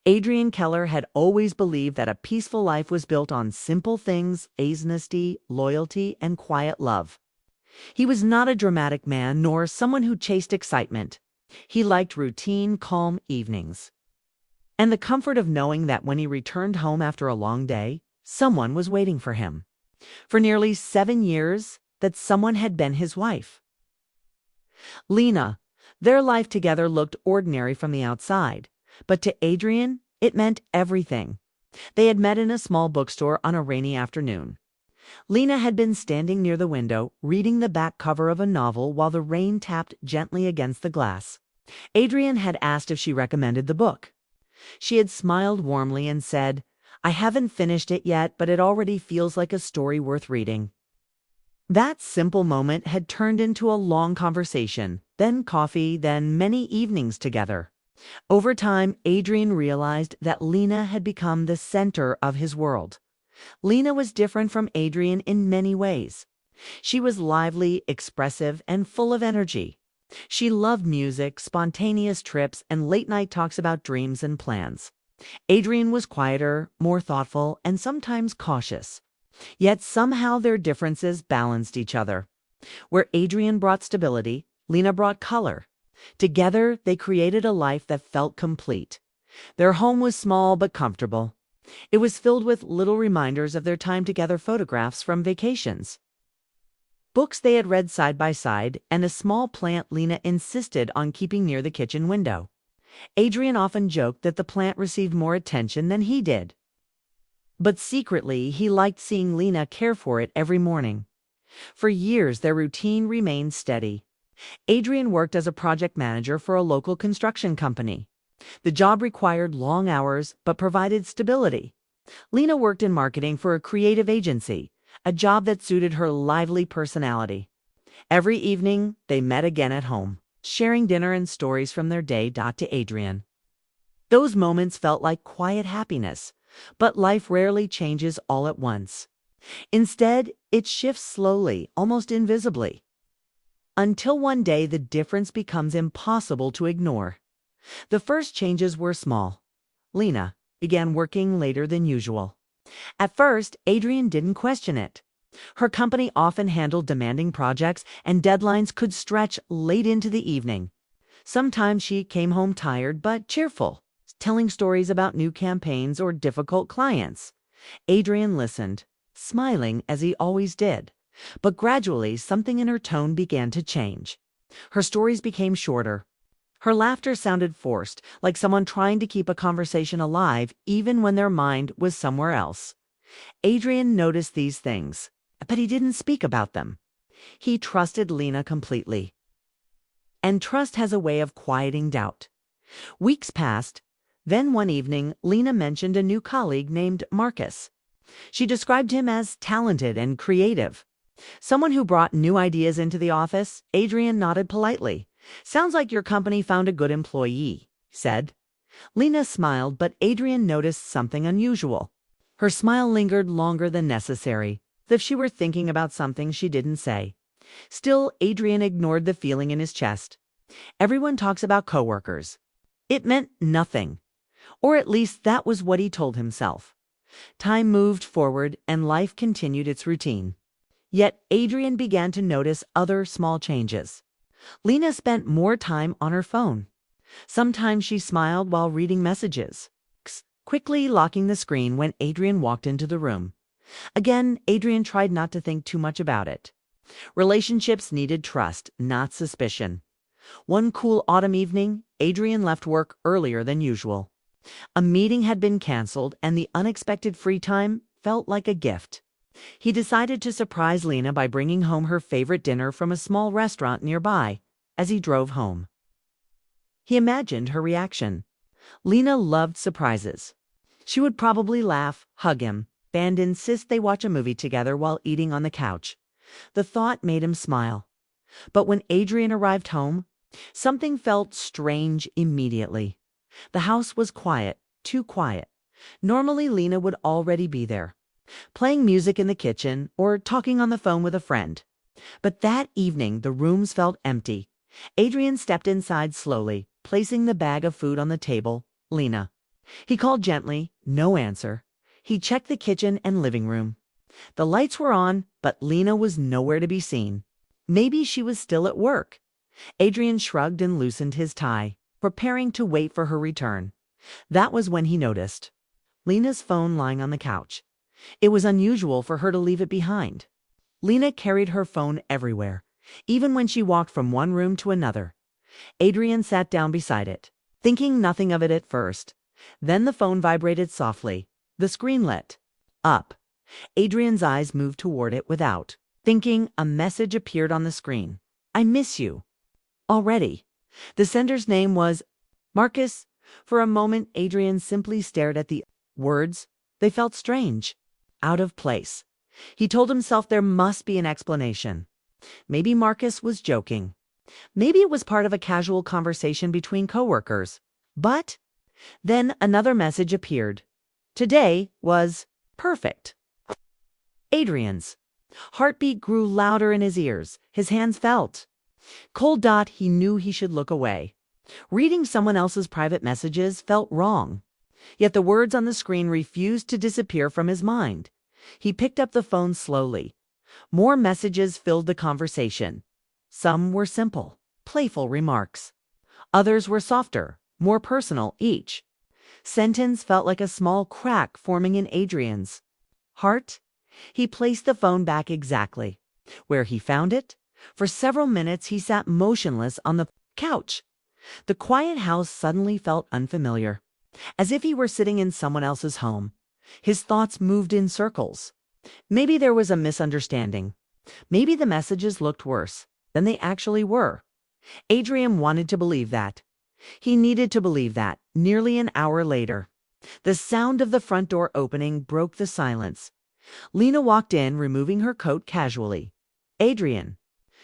Adrian Keller had always believed that a peaceful life was built on simple things, honesty, loyalty, and quiet love. He was not a dramatic man nor someone who chased excitement. He liked routine, calm evenings. And the comfort of knowing that when he returned home after a long day, someone was waiting for him. For nearly 7 years, that someone had been his wife. Lena. Their life together looked ordinary from the outside, but to Adrian, it meant everything. They had met in a small bookstore on a rainy afternoon. Lena had been standing near the window, reading the back cover of a novel while the rain tapped gently against the glass. Adrian had asked if she recommended the book. She had smiled warmly and said, "I haven't finished it yet, but it already feels like a story worth reading." That simple moment had turned into a long conversation, then coffee, then many evenings together. Over time, Adrian realized that Lena had become the center of his world. Lena was different from Adrian in many ways. She was lively, expressive, and full of energy. She loved music, spontaneous trips, and late-night talks about dreams and plans. Adrian was quieter, more thoughtful, and sometimes cautious. Yet somehow their differences balanced each other. Where Adrian brought stability, Lena brought color. Together, they created a life that felt complete. Their home was small but comfortable. It was filled with little reminders of their time together, photographs from vacations, books they had read side by side, and a small plant Lena insisted on keeping near the kitchen window. Adrian often joked that the plant received more attention than he did. But secretly, he liked seeing Lena care for it every morning. For years, their routine remained steady. Adrian worked as a project manager for a local construction company. The job required long hours but provided stability. Lena worked in marketing for a creative agency, a job that suited her lively personality. Every evening, they met again at home, sharing dinner and stories from their day. To Adrian, those moments felt like quiet happiness, but life rarely changes all at once. Instead, it shifts slowly, almost invisibly, until one day the difference becomes impossible to ignore. The first changes were small. Lena began working later than usual. At first, Adrian didn't question it. Her company often handled demanding projects, and deadlines could stretch late into the evening. Sometimes she came home tired but cheerful, telling stories about new campaigns or difficult clients. Adrian listened, smiling as he always did. But gradually, something in her tone began to change. Her stories became shorter. Her laughter sounded forced, like someone trying to keep a conversation alive even when their mind was somewhere else. Adrian noticed these things, but he didn't speak about them. He trusted Lena completely. And trust has a way of quieting doubt. Weeks passed. Then one evening, Lena mentioned a new colleague named Marcus. She described him as talented and creative. Someone who brought new ideas into the office. Adrian nodded politely. "Sounds like your company found a good employee," he said. Lena smiled, but Adrian noticed something unusual. Her smile lingered longer than necessary, as if she were thinking about something she didn't say. Still, Adrian ignored the feeling in his chest. Everyone talks about coworkers. It meant nothing. Or at least that was what he told himself. Time moved forward and life continued its routine. Yet Adrian began to notice other small changes. Lena spent more time on her phone. Sometimes she smiled while reading messages, quickly locking the screen when Adrian walked into the room. Again, Adrian tried not to think too much about it. Relationships needed trust, not suspicion. One cool autumn evening, Adrian left work earlier than usual. A meeting had been canceled, and the unexpected free time felt like a gift. He decided to surprise Lena by bringing home her favorite dinner from a small restaurant nearby. As he drove home, he imagined her reaction. Lena loved surprises. She would probably laugh, hug him, and insist they watch a movie together while eating on the couch. The thought made him smile. But when Adrian arrived home, something felt strange immediately. The house was quiet, too quiet. Normally, Lena would already be there, playing music in the kitchen or talking on the phone with a friend. But that evening, the rooms felt empty. Adrian stepped inside slowly, placing the bag of food on the table. "Lena, He called gently, no answer. He checked the kitchen and living room. The lights were on, but Lena was nowhere to be seen. Maybe she was still at work. Adrian shrugged and loosened his tie, preparing to wait for her return. That was when he noticed Lena's phone lying on the couch. It was unusual for her to leave it behind. Lena carried her phone everywhere, even when she walked from one room to another. Adrian sat down beside it, thinking nothing of it at first. Then the phone vibrated softly. The screen lit up. Adrian's eyes moved toward it without thinking. A message appeared on the screen. I miss you. Already. The sender's name was Marcus. For a moment, Adrian simply stared at the words. They felt strange, out of place. He told himself there must be an explanation. Maybe Marcus was joking. Maybe it was part of a casual conversation between coworkers. But then another message appeared. Today was perfect. Adrian's heartbeat grew louder in his ears. His hands felt cold. He knew he should look away. Reading someone else's private messages felt wrong. Yet the words on the screen refused to disappear from his mind. He picked up the phone slowly. More messages filled the conversation. Some were simple, playful remarks. Others were softer, more personal. Each sentence felt like a small crack forming in Adrian's heart. He placed the phone back exactly where he found it. For several minutes he sat motionless on the couch. The quiet house suddenly felt unfamiliar, as if he were sitting in someone else's home. His thoughts moved in circles. Maybe there was a misunderstanding. Maybe the messages looked worse than they actually were. Adrian wanted to believe that. He needed to believe that. Nearly an hour later, the sound of the front door opening broke the silence. Lena walked in, removing her coat casually. Adrian,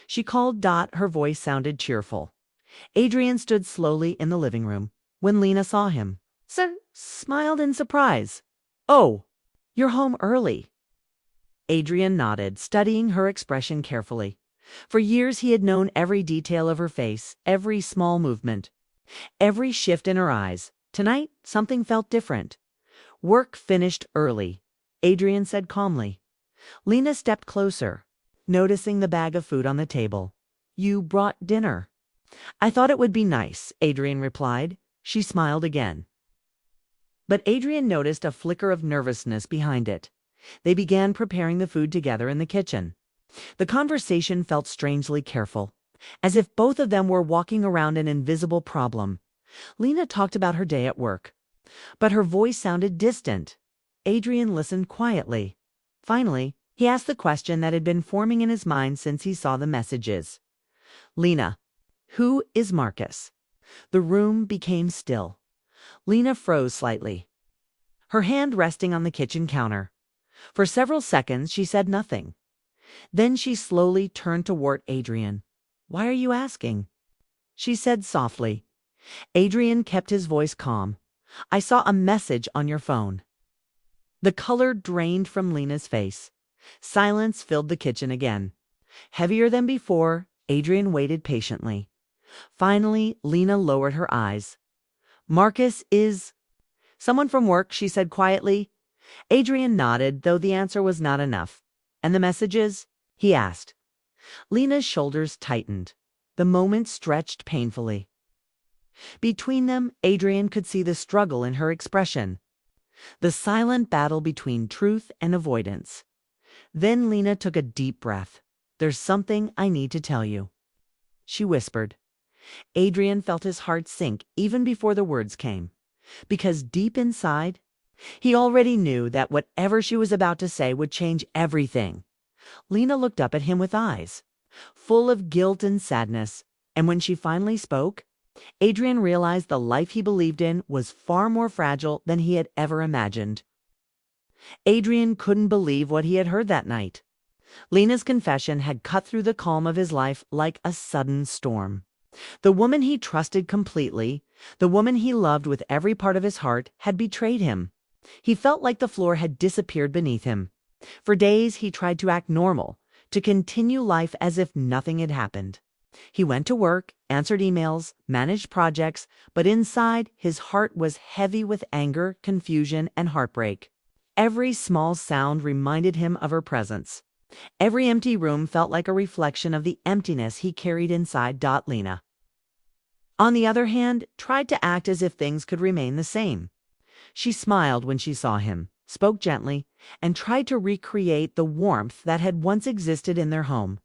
she called. Her voice sounded cheerful. Adrian stood slowly in the living room. When Lena saw him, smiled in surprise. Oh, you're home early. Adrian nodded, studying her expression carefully. For years he had known every detail of her face, every small movement, every shift in her eyes. Tonight, something felt different. Work finished early, Adrian said calmly. Lena stepped closer, noticing the bag of food on the table. You brought dinner. I thought it would be nice, Adrian replied. She smiled again. But Adrian noticed a flicker of nervousness behind it. They began preparing the food together in the kitchen. The conversation felt strangely careful, as if both of them were walking around an invisible problem. Lena talked about her day at work, but her voice sounded distant. Adrian listened quietly. Finally, he asked the question that had been forming in his mind since he saw the messages. Lena, who is Marcus? The room became still. Lena froze slightly, her hand resting on the kitchen counter. For several seconds, she said nothing. Then she slowly turned toward Adrian. Why are you asking? She said softly. Adrian kept his voice calm. I saw a message on your phone. The color drained from Lena's face. Silence filled the kitchen again. Heavier than before, Adrian waited patiently. Finally, Lena lowered her eyes. Marcus is someone from work, she said quietly. Adrian nodded, though the answer was not enough. And the messages? He asked. Lena's shoulders tightened. The moment stretched painfully. Between them, Adrian could see the struggle in her expression, the silent battle between truth and avoidance. Then Lena took a deep breath. There's something I need to tell you, she whispered. Adrian felt his heart sink even before the words came, because deep inside, he already knew that whatever she was about to say would change everything. Lena looked up at him with eyes full of guilt and sadness, and when she finally spoke, Adrian realized the life he believed in was far more fragile than he had ever imagined. Adrian couldn't believe what he had heard that night. Lena's confession had cut through the calm of his life like a sudden storm. The woman he trusted completely, the woman he loved with every part of his heart, had betrayed him. He felt like the floor had disappeared beneath him. For days he tried to act normal, to continue life as if nothing had happened. He went to work, answered emails, managed projects, but inside, his heart was heavy with anger, confusion, and heartbreak. Every small sound reminded him of her presence. Every empty room felt like a reflection of the emptiness he carried inside. Lena, on the other hand, tried to act as if things could remain the same. She smiled when she saw him, spoke gently, and tried to recreate the warmth that had once existed in their home.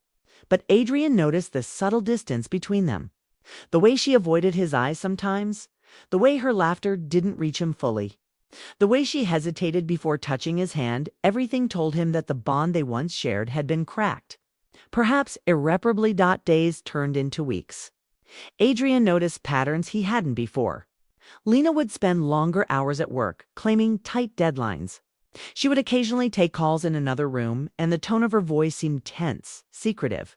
But Adrian noticed the subtle distance between them. The way she avoided his eyes sometimes, the way her laughter didn't reach him fully, the way she hesitated before touching his hand, everything told him that the bond they once shared had been cracked. Perhaps irreparably. Days turned into weeks. Adrian noticed patterns he hadn't before. Lena would spend longer hours at work, claiming tight deadlines. She would occasionally take calls in another room, and the tone of her voice seemed tense, secretive.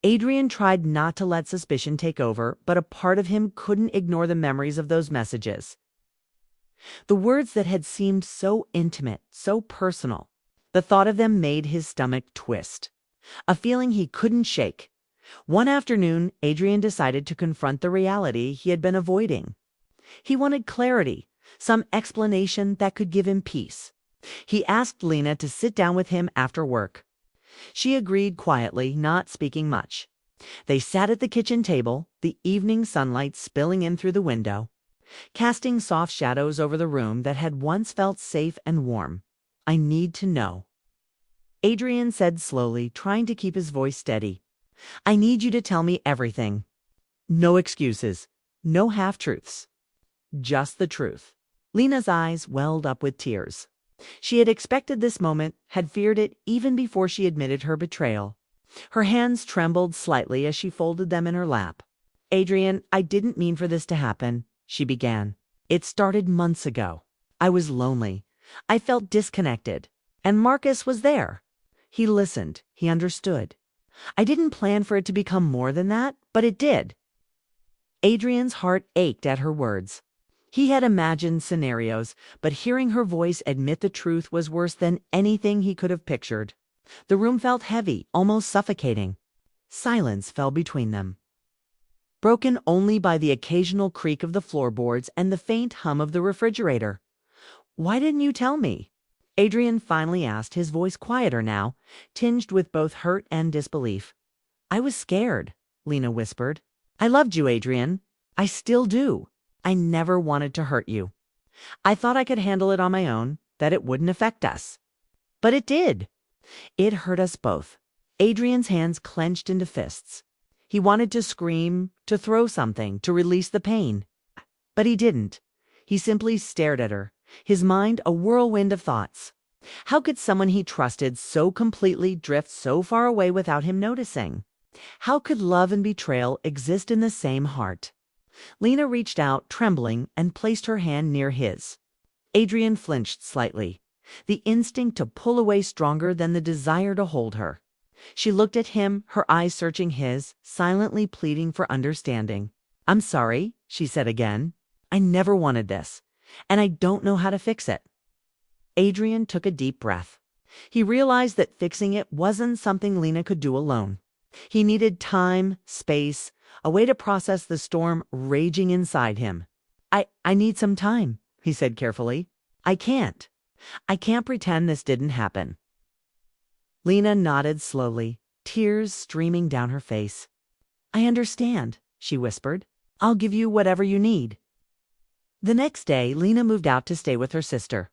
Adrian tried not to let suspicion take over, but a part of him couldn't ignore the memories of those messages. The words that had seemed so intimate, so personal. The thought of them made his stomach twist. A feeling he couldn't shake. One afternoon, Adrian decided to confront the reality he had been avoiding. He wanted clarity, some explanation that could give him peace. He asked Lena to sit down with him after work. She agreed quietly, not speaking much. They sat at the kitchen table, the evening sunlight spilling in through the window, casting soft shadows over the room that had once felt safe and warm. "I need to know," Adrian said slowly, trying to keep his voice steady. "I need you to tell me everything. No excuses, no half-truths. Just the truth." Lena's eyes welled up with tears. She had expected this moment, had feared it even before she admitted her betrayal. Her hands trembled slightly as she folded them in her lap. "Adrian, I didn't mean for this to happen," she began. "It started months ago. I was lonely. I felt disconnected. And Marcus was there. He listened. He understood. I didn't plan for it to become more than that, but it did." Adrian's heart ached at her words. He had imagined scenarios, but hearing her voice admit the truth was worse than anything he could have pictured. The room felt heavy, almost suffocating. Silence fell between them, broken only by the occasional creak of the floorboards and the faint hum of the refrigerator. "Why didn't you tell me?" Adrian finally asked, his voice quieter now, tinged with both hurt and disbelief. "I was scared," Lena whispered. "I loved you, Adrian. I still do. I never wanted to hurt you. I thought I could handle it on my own, that it wouldn't affect us. But it did. It hurt us both." Adrian's hands clenched into fists. He wanted to scream, to throw something, to release the pain. But he didn't. He simply stared at her, his mind a whirlwind of thoughts. How could someone he trusted so completely drift so far away without him noticing? How could love and betrayal exist in the same heart? Lena reached out, trembling, and placed her hand near his. Adrian flinched slightly, the instinct to pull away stronger than the desire to hold her. She looked at him, her eyes searching his, silently pleading for understanding. "I'm sorry," she said again. "I never wanted this, and I don't know how to fix it." Adrian took a deep breath. He realized that fixing it wasn't something Lena could do alone. He needed time, space, a way to process the storm raging inside him. I need some time," he said carefully. I can't pretend this didn't happen." Lena nodded slowly, tears streaming down her face. "I understand," she whispered. "I'll give you whatever you need." The next day, Lena moved out to stay with her sister.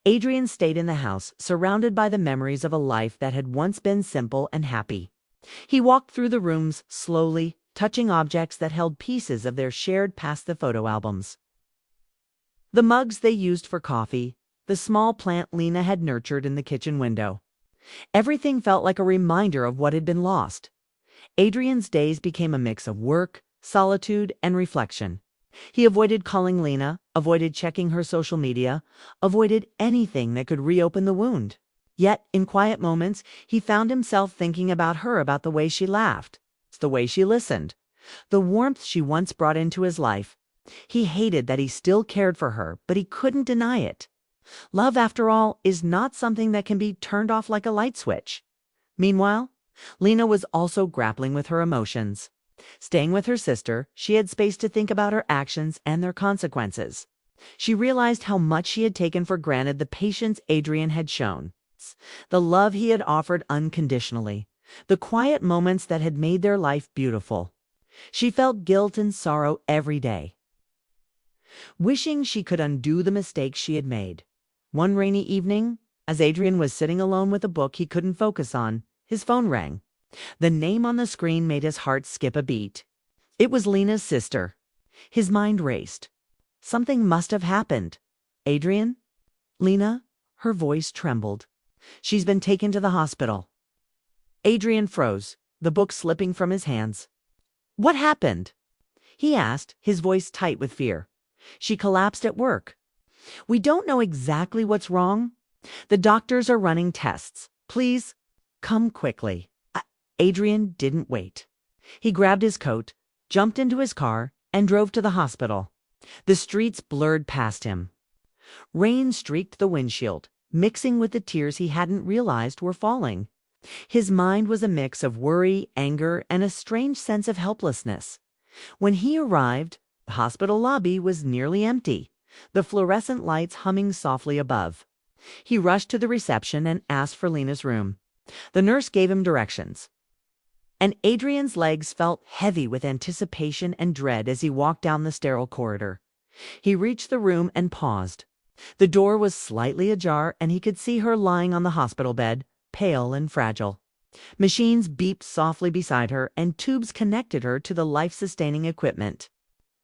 Adrian stayed in the house, surrounded by the memories of a life that had once been simple and happy. He walked through the rooms slowly, touching objects that held pieces of their shared past, the photo albums. The mugs they used for coffee, the small plant Lena had nurtured in the kitchen window. Everything felt like a reminder of what had been lost. Adrian's days became a mix of work, solitude, and reflection. He avoided calling Lena, avoided checking her social media, avoided anything that could reopen the wound. Yet, in quiet moments, he found himself thinking about her, about the way she laughed, the way she listened, the warmth she once brought into his life. He hated that he still cared for her, but he couldn't deny it. Love, after all, is not something that can be turned off like a light switch. Meanwhile, Lena was also grappling with her emotions. Staying with her sister, she had space to think about her actions and their consequences. She realized how much she had taken for granted the patience Adrian had shown, the love he had offered unconditionally, the quiet moments that had made their life beautiful. She felt guilt and sorrow every day, wishing she could undo the mistakes she had made. One rainy evening, as Adrian was sitting alone with a book he couldn't focus on, his phone rang. The name on the screen made his heart skip a beat. It was Lena's sister. His mind raced. Something must have happened. Adrian? Lena? Her voice trembled. She's been taken to the hospital. Adrian froze, the book slipping from his hands. What happened? He asked, his voice tight with fear. She collapsed at work. We don't know exactly what's wrong. The doctors are running tests. Please, come quickly. Adrian didn't wait. He grabbed his coat, jumped into his car, and drove to the hospital. The streets blurred past him. Rain streaked the windshield, mixing with the tears he hadn't realized were falling. His mind was a mix of worry, anger, and a strange sense of helplessness. When he arrived, the hospital lobby was nearly empty, the fluorescent lights humming softly above. He rushed to the reception and asked for Lena's room. The nurse gave him directions, and Adrian's legs felt heavy with anticipation and dread as he walked down the sterile corridor. He reached the room and paused. The door was slightly ajar, and he could see her lying on the hospital bed, pale and fragile. Machines beeped softly beside her, and tubes connected her to the life-sustaining equipment.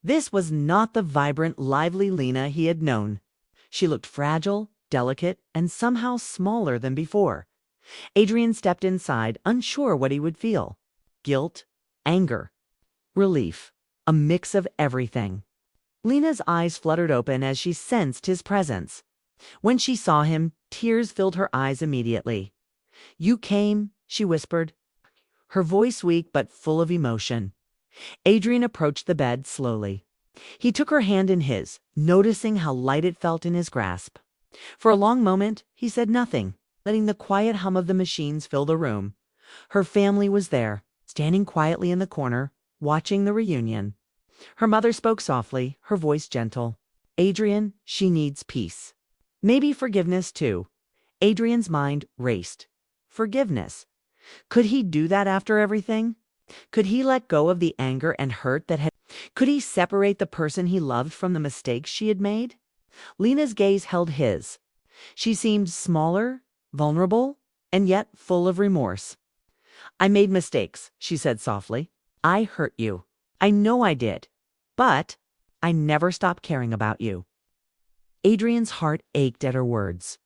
This was not the vibrant, lively Lena he had known. She looked fragile, delicate, and somehow smaller than before. Adrian stepped inside, unsure what he would feel. Guilt, anger, relief, a mix of everything. Lena's eyes fluttered open as she sensed his presence. When she saw him, tears filled her eyes immediately. You came, she whispered, her voice weak but full of emotion. Adrian approached the bed slowly. He took her hand in his, noticing how light it felt in his grasp. For a long moment, he said nothing, letting the quiet hum of the machines fill the room. Her family was there, standing quietly in the corner, watching the reunion. Her mother spoke softly, her voice gentle. Adrian, she needs peace. Maybe forgiveness, too. Adrian's mind raced. Forgiveness. Could he do that after everything? Could he let go of the anger and hurt that had... Could he separate the person he loved from the mistakes she had made? Lena's gaze held his. She seemed smaller, vulnerable, and yet full of remorse. I made mistakes, she said softly. I hurt you. I know I did. But I never stopped caring about you. Adrian's heart ached at her words.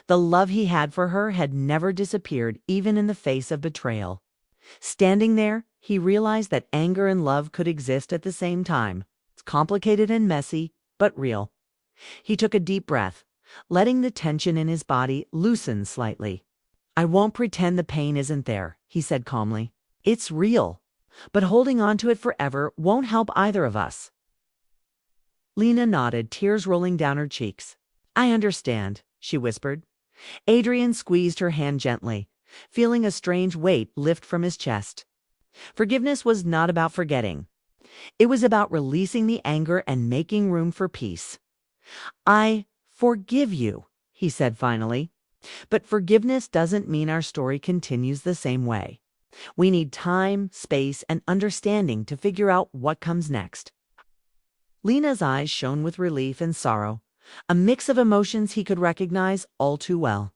The love he had for her had never disappeared, even in the face of betrayal. Standing there, he realized that anger and love could exist at the same time. It's complicated and messy, but real. He took a deep breath, letting the tension in his body loosen slightly. I won't pretend the pain isn't there, he said calmly. It's real, but holding on to it forever won't help either of us. Lena nodded, tears rolling down her cheeks. I understand, she whispered. Adrian squeezed her hand gently, feeling a strange weight lift from his chest. Forgiveness was not about forgetting. It was about releasing the anger and making room for peace. I forgive you, he said finally. But forgiveness doesn't mean our story continues the same way. We need time, space, and understanding to figure out what comes next. Lena's eyes shone with relief and sorrow, a mix of emotions he could recognize all too well.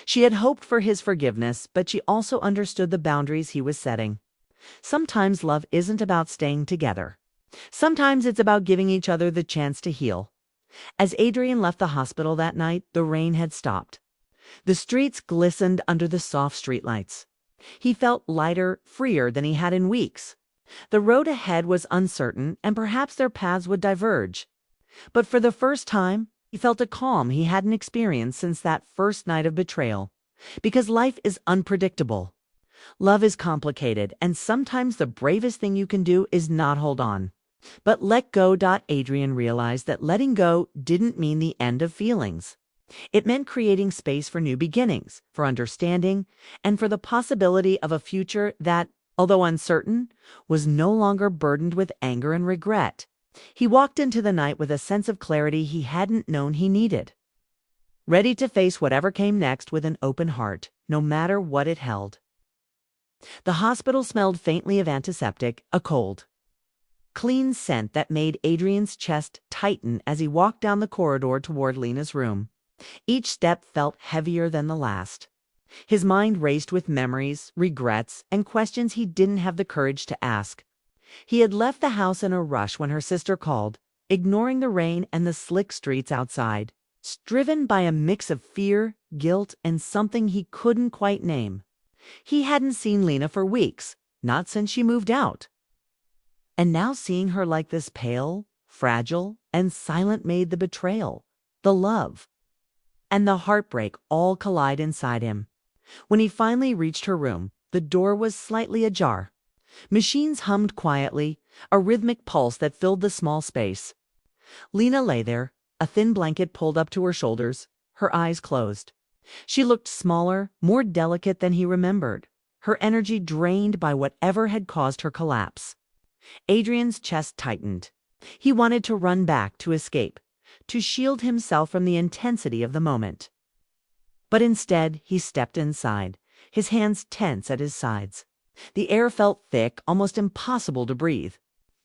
She had hoped for his forgiveness, but she also understood the boundaries he was setting. Sometimes love isn't about staying together. Sometimes it's about giving each other the chance to heal. As Adrian left the hospital that night, the rain had stopped. The streets glistened under the soft streetlights. He felt lighter, freer than he had in weeks. The road ahead was uncertain, and perhaps their paths would diverge. But for the first time, he felt a calm he hadn't experienced since that first night of betrayal. Because life is unpredictable. Love is complicated, and sometimes the bravest thing you can do is not hold on. But let go. Adrian realized that letting go didn't mean the end of feelings. It meant creating space for new beginnings, for understanding, and for the possibility of a future that although uncertain, was no longer burdened with anger and regret. He walked into the night with a sense of clarity he hadn't known he needed, ready to face whatever came next with an open heart, no matter what it held. The hospital smelled faintly of antiseptic, a cold, clean scent that made Adrian's chest tighten as he walked down the corridor toward Lena's room. Each step felt heavier than the last. His mind raced with memories, regrets, and questions he didn't have the courage to ask. He had left the house in a rush when her sister called, ignoring the rain and the slick streets outside, driven by a mix of fear, guilt, and something he couldn't quite name. He hadn't seen Lena for weeks, not since she moved out. And now seeing her like this, pale, fragile, and silent, made the betrayal, the love, and the heartbreak all collide inside him. When he finally reached her room, the door was slightly ajar. Machines hummed quietly, a rhythmic pulse that filled the small space. Lena lay there, a thin blanket pulled up to her shoulders, her eyes closed. She looked smaller, more delicate than he remembered, her energy drained by whatever had caused her collapse. Adrian's chest tightened. He wanted to run back, to escape, to shield himself from the intensity of the moment. But instead, he stepped inside, his hands tense at his sides. The air felt thick, almost impossible to breathe.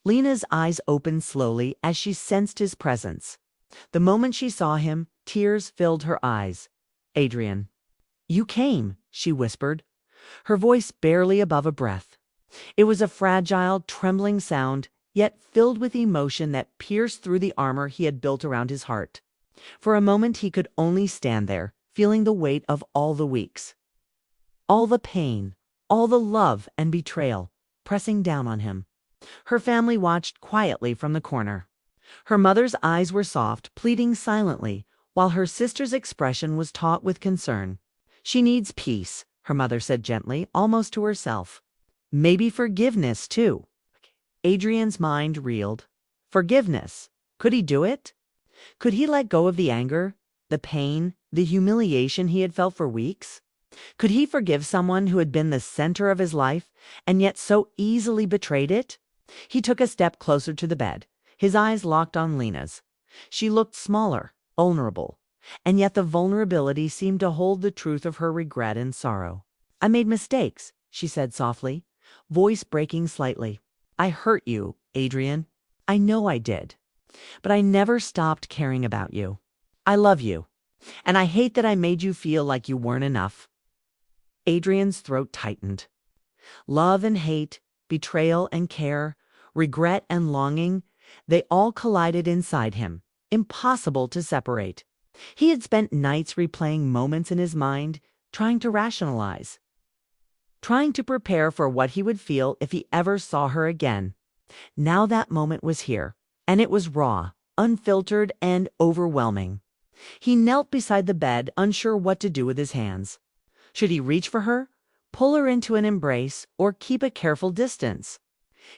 Lena's eyes opened slowly as she sensed his presence. The moment she saw him, tears filled her eyes. "Adrian." "You came," she whispered, her voice barely above a breath. It was a fragile, trembling sound, yet filled with emotion that pierced through the armor he had built around his heart. For a moment he could only stand there, feeling the weight of all the weeks, all the pain, all the love and betrayal, pressing down on him. Her family watched quietly from the corner. Her mother's eyes were soft, pleading silently, while her sister's expression was taut with concern. "She needs peace," her mother said gently, almost to herself. "Maybe forgiveness, too." Adrian's mind reeled. Forgiveness. Could he do it? Could he let go of the anger, the pain, the humiliation he had felt for weeks? Could he forgive someone who had been the center of his life and yet so easily betrayed it? He took a step closer to the bed, his eyes locked on Lena's. She looked smaller, vulnerable, and yet the vulnerability seemed to hold the truth of her regret and sorrow. "I made mistakes," she said softly, voice breaking slightly. "I hurt you, Adrian. I know I did. But I never stopped caring about you. I love you, and I hate that I made you feel like you weren't enough." Adrian's throat tightened. Love and hate, betrayal and care, regret and longing, they all collided inside him, impossible to separate. He had spent nights replaying moments in his mind, trying to rationalize, trying to prepare for what he would feel if he ever saw her again. Now that moment was here, and it was raw, unfiltered, and overwhelming. He knelt beside the bed, unsure what to do with his hands. Should he reach for her, pull her into an embrace, or keep a careful distance?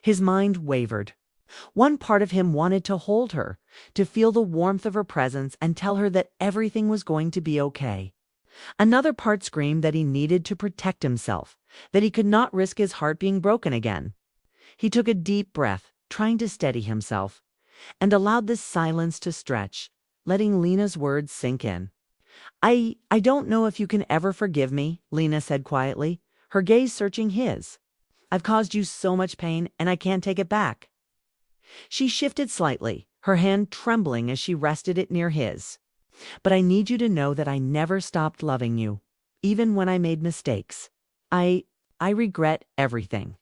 His mind wavered. One part of him wanted to hold her, to feel the warmth of her presence and tell her that everything was going to be okay. Another part screamed that he needed to protect himself, that he could not risk his heart being broken again. He took a deep breath, trying to steady himself, and allowed this silence to stretch, letting Lena's words sink in. I don't know if you can ever forgive me," Lena said quietly, her gaze searching his. "I've caused you so much pain, and I can't take it back." She shifted slightly, her hand trembling as she rested it near his. "But I need you to know that I never stopped loving you, even when I made mistakes. I regret everything."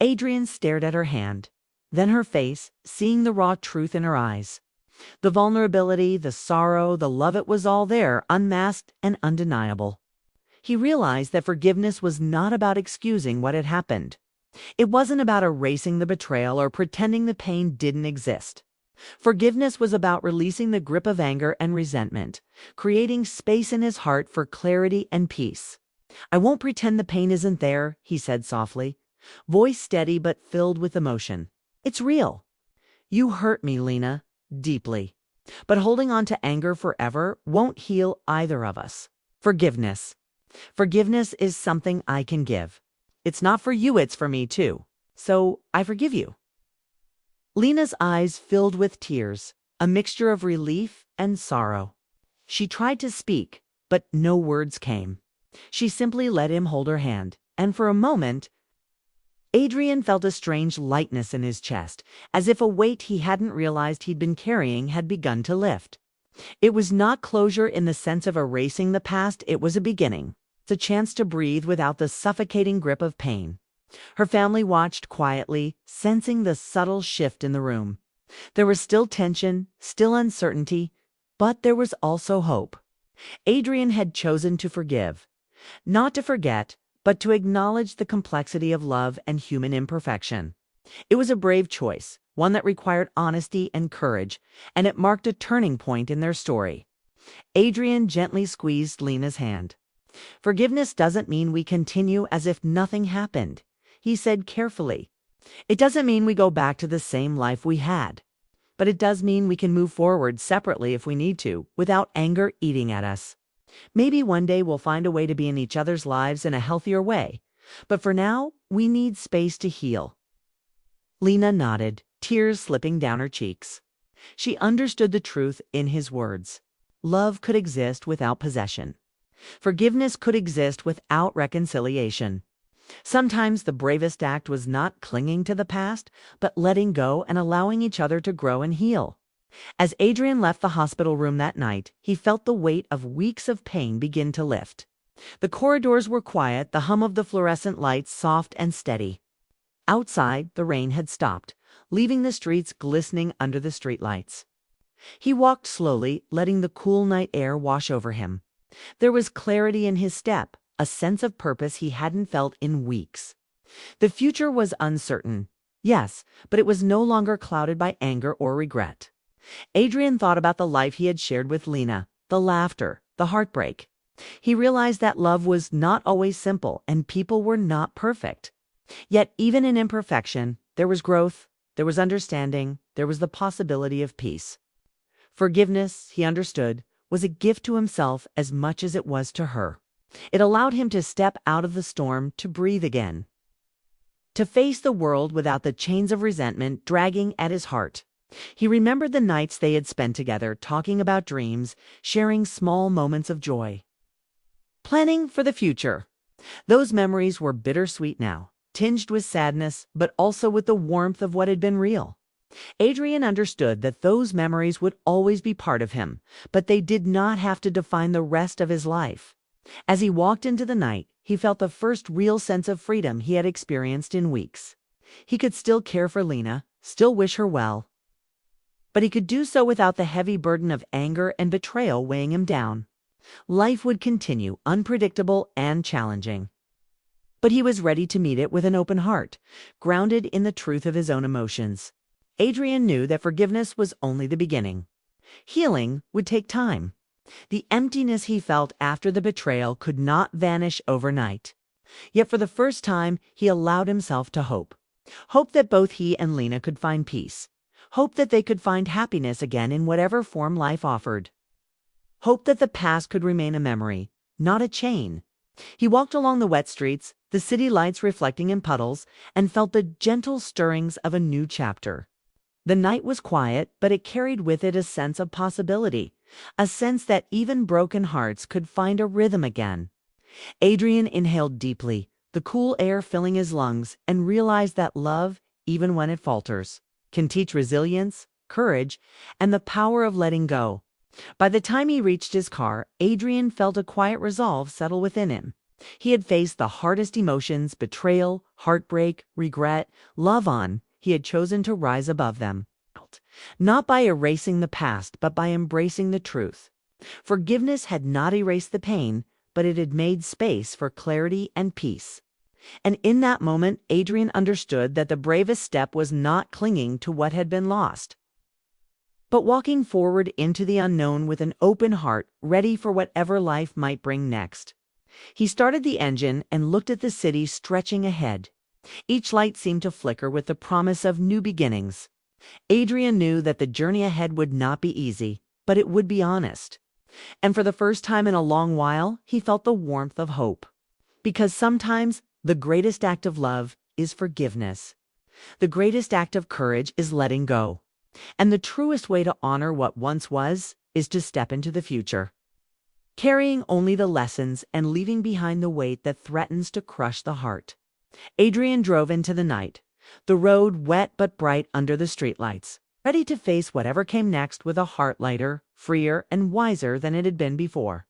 Adrian stared at her hand, then her face, seeing the raw truth in her eyes. The vulnerability, the sorrow, the love, it was all there, unmasked and undeniable. He realized that forgiveness was not about excusing what had happened. It wasn't about erasing the betrayal or pretending the pain didn't exist. Forgiveness was about releasing the grip of anger and resentment, creating space in his heart for clarity and peace. "I won't pretend the pain isn't there," he said softly, voice steady but filled with emotion. "It's real. You hurt me, Lena, deeply. But holding on to anger forever won't heal either of us. Forgiveness. Forgiveness is something I can give. It's not for you, it's for me too. So I forgive you." Lena's eyes filled with tears, a mixture of relief and sorrow. She tried to speak, but no words came. She simply let him hold her hand, and for a moment, Adrian felt a strange lightness in his chest, as if a weight he hadn't realized he'd been carrying had begun to lift. It was not closure in the sense of erasing the past, it was a beginning. It's a chance to breathe without the suffocating grip of pain. Her family watched quietly, sensing the subtle shift in the room. There was still tension, still uncertainty, but there was also hope. Adrian had chosen to forgive, not to forget, but to acknowledge the complexity of love and human imperfection. It was a brave choice, one that required honesty and courage, and it marked a turning point in their story. Adrian gently squeezed Lena's hand. "Forgiveness doesn't mean we continue as if nothing happened," he said carefully. "It doesn't mean we go back to the same life we had. But it does mean we can move forward separately if we need to, without anger eating at us. Maybe one day we'll find a way to be in each other's lives in a healthier way. But for now, we need space to heal." Lena nodded, tears slipping down her cheeks. She understood the truth in his words. Love could exist without possession. Forgiveness could exist without reconciliation. Sometimes the bravest act was not clinging to the past, but letting go and allowing each other to grow and heal. As Adrian left the hospital room that night, he felt the weight of weeks of pain begin to lift. The corridors were quiet, the hum of the fluorescent lights soft and steady. Outside, the rain had stopped, leaving the streets glistening under the streetlights. He walked slowly, letting the cool night air wash over him. There was clarity in his step, a sense of purpose he hadn't felt in weeks. The future was uncertain, yes, but it was no longer clouded by anger or regret. Adrian thought about the life he had shared with Lena, the laughter, the heartbreak. He realized that love was not always simple and people were not perfect. Yet even in imperfection, there was growth, there was understanding, there was the possibility of peace. Forgiveness, he understood, was a gift to himself as much as it was to her. It allowed him to step out of the storm, to breathe again, to face the world without the chains of resentment dragging at his heart. He remembered the nights they had spent together, talking about dreams, sharing small moments of joy, planning for the future. Those memories were bittersweet now, tinged with sadness, but also with the warmth of what had been real. Adrian understood that those memories would always be part of him, but they did not have to define the rest of his life. As he walked into the night, he felt the first real sense of freedom he had experienced in weeks. He could still care for Lena, still wish her well, but he could do so without the heavy burden of anger and betrayal weighing him down. Life would continue, unpredictable and challenging. But he was ready to meet it with an open heart, grounded in the truth of his own emotions. Adrian knew that forgiveness was only the beginning. Healing would take time. The emptiness he felt after the betrayal could not vanish overnight. Yet for the first time, he allowed himself to hope. Hope that both he and Lena could find peace. Hope that they could find happiness again in whatever form life offered. Hope that the past could remain a memory, not a chain. He walked along the wet streets, the city lights reflecting in puddles, and felt the gentle stirrings of a new chapter. The night was quiet, but it carried with it a sense of possibility, a sense that even broken hearts could find a rhythm again. Adrian inhaled deeply, the cool air filling his lungs, and realized that love, even when it falters, can teach resilience, courage, and the power of letting go. By the time he reached his car, Adrian felt a quiet resolve settle within him. He had faced the hardest emotions, betrayal, heartbreak, regret, love on. He had chosen to rise above them. Not by erasing the past, but by embracing the truth. Forgiveness had not erased the pain, but it had made space for clarity and peace. And in that moment, Adrian understood that the bravest step was not clinging to what had been lost, but walking forward into the unknown with an open heart, ready for whatever life might bring next. He started the engine and looked at the city stretching ahead. Each light seemed to flicker with the promise of new beginnings. Adrian knew that the journey ahead would not be easy, but it would be honest. And for the first time in a long while, he felt the warmth of hope. Because sometimes The greatest act of love is forgiveness. The greatest act of courage is letting go. And the truest way to honor what once was is to step into the future, carrying only the lessons and leaving behind the weight that threatens to crush the heart. Adrian drove into the night, the road wet but bright under the streetlights, ready to face whatever came next with a heart lighter, freer, and wiser than it had been before.